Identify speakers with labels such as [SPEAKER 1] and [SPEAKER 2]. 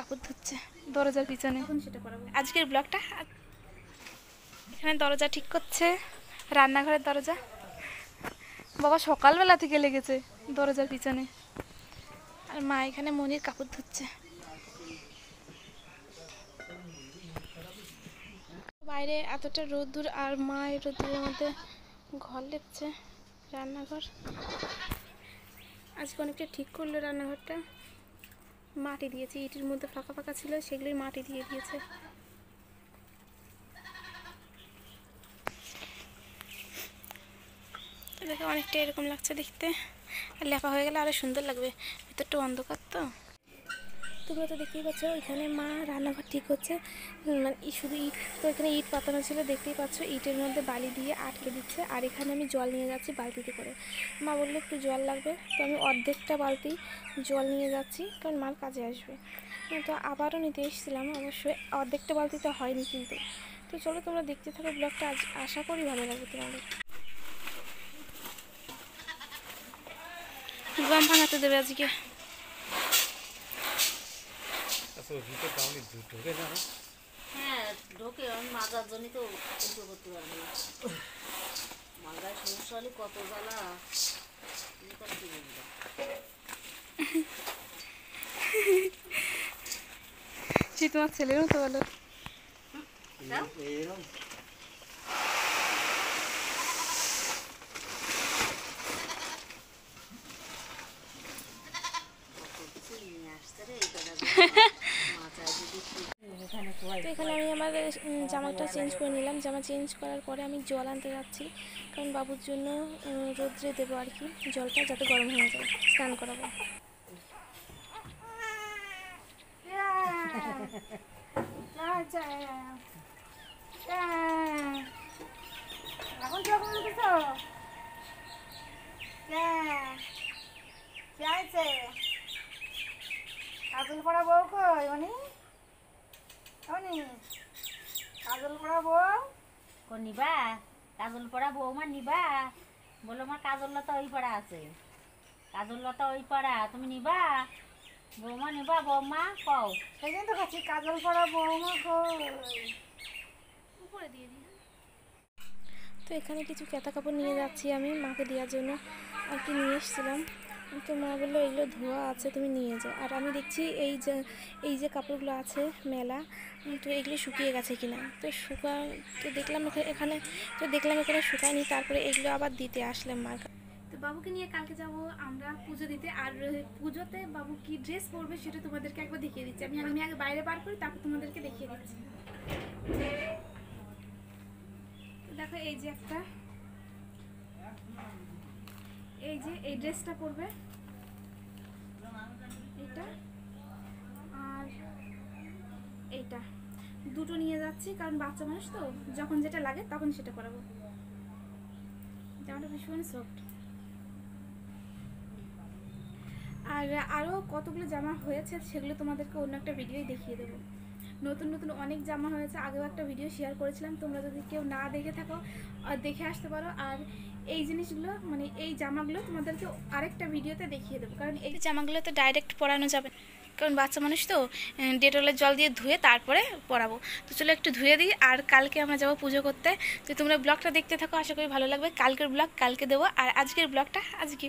[SPEAKER 1] কাপড় ধুচ্ছে দরজার পিছনে। আজকের ব্লগটা এখানে দরজা ঠিক করছে, রান্নাঘরের দরজা। বাবা সকালবেলা থেকে লেগেছে দরজার পিছনে, আর মা এখানে মনির কাপড় ধুচ্ছে। বাইরে এতটা রোদ্দুর, আর মা এই রোদ্দুরের মধ্যে ঘর লেপছে, রান্নাঘর। আজকে অনেকটা ঠিক করলো রান্নাঘরটা, মাটি দিয়েছে, ইটের মধ্যে ফাঁকা ফাঁকা ছিল সেগুলোই মাটি দিয়ে দিয়েছে। দেখে অনেকটা এরকম লাগছে দেখতে, আর লেপা হয়ে গেলে আরও সুন্দর লাগবে, ভিতরটা অন্ধকার তো। তোমরা তো দেখতেই পাচ্ছ এখানে মা রান্নাঘর ঠিক হচ্ছে, মানে শুধু ইট তো, এখানে ইট পাতানো ছিল দেখতেই পাচ্ছ, ইটের মধ্যে বালি দিয়ে আটকে দিচ্ছে। আর এখানে আমি জল নিয়ে যাচ্ছি বালতিতে করে, মা বললো একটু জল লাগবে, তো আমি অর্ধেকটা বালতি জল নিয়ে যাচ্ছি, কারণ মার কাজে আসবে। তো আবারও নিতে এসেছিলাম, অবশ্যই অর্ধেকটা বালতিতে হয়নি কিন্তু। তো চলো তোমরা দেখতে থাকো ব্লগটা, আশা করি ভালো লাগবে তোমাদের। গম ভাঙাতে দেবে আজকে।
[SPEAKER 2] হ্যাঁ ঢোকে, আমি মাজার জন্য তো উল্টো করতে পারবো না। মাজার সমস্যা হলে কত জ্বালা।
[SPEAKER 1] সে তোমার ছেলের মতো বলো। তো এখানে আমি আমার জামাটা চেঞ্জ করে নিলাম, জামা চেঞ্জ করার পরে আমি জল আনতে যাচ্ছি, কারণ বাবুর জন্য রোদ্রে দেবো আর কি, জলটা যাতে গরম হয়ে যায়, স্নান করাবো।
[SPEAKER 3] কাজল পড়া বউ কই অনি? অনি কাজল পড়া বউ
[SPEAKER 2] কোন নিবা? কাজল পড়া বৌমা নিবা? বলো আমার কাজল লতা ওই পাড়া আছে, কাজল লতা ওই পাড়া, তুমি নিবা? বৌমা নিবা? বৌমা কও।
[SPEAKER 3] সেই জন্য তো খাচ্ছি কাজল পড়া বৌমা কই।
[SPEAKER 1] উপরে দিয়ে দিই। তো এখানে কিছু কেতা কাপড় নিয়ে যাচ্ছি আমি মাকে দেওয়ার জন্য, আর কি নিয়ে এসেছিলাম। তো মা বললো এগুলো ধোয়া আছে তুমি নিয়ে যাও। আর আমি দেখছি এই যে কাপড়গুলো আছে মেলা, তো এগুলো শুকিয়ে গেছে কিনা। তো দেখলাম এখানে শুকায়নি, তারপরে এগুলো আবার দিতে আসলাম মার। তো বাবুকে নিয়ে কালকে যাব আমরা পুজো দিতে, আর পুজোতে বাবু কি ড্রেস পরবে সেটা তোমাদেরকে একবার দেখিয়ে দিচ্ছি। আমি আগে বাইরে বার করি, তারপর তোমাদেরকে দেখিয়ে দিচ্ছি। দেখো এই যে একটা, এই ড্রেসটা পরবে, এটা আর এইটা, দুটো নিয়ে যাচ্ছি, কারণ বাচ্চা মানুষ তো যখন যেটা লাগে তখন সেটা করাবো। জামাটা ভীষণ সফট। আর আরও কতগুলো জামা হয়েছে সেগুলো তোমাদেরকে অন্য একটা ভিডিওই দেখিয়ে দেবো। নতুন নতুন অনেক জামা হয়েছে, আগেও একটা ভিডিও শেয়ার করেছিলাম, তোমরা যদি কেউ না দেখে থাকো দেখে আসতে পারো। আর এই জিনিসগুলো মানে এই জামাগুলো তোমাদেরকে আরেকটা ভিডিওতে দেখিয়ে দেবো, কারণ এই জামাগুলো তো ডাইরেক্ট পরানো যাবে, কারণ বাচ্চা মানুষ তো, ডেটলের জল দিয়ে ধুয়ে তারপরে পরাবো। তো চলো একটু ধুয়ে দিই, আর কালকে আমরা যাবো পুজো করতে। তো তোমরা ব্লগটা দেখতে থাকো, আশা করি ভালো লাগবে। কালকের ব্লগ কালকে দেবো, আর আজকের ব্লগটা আজকে।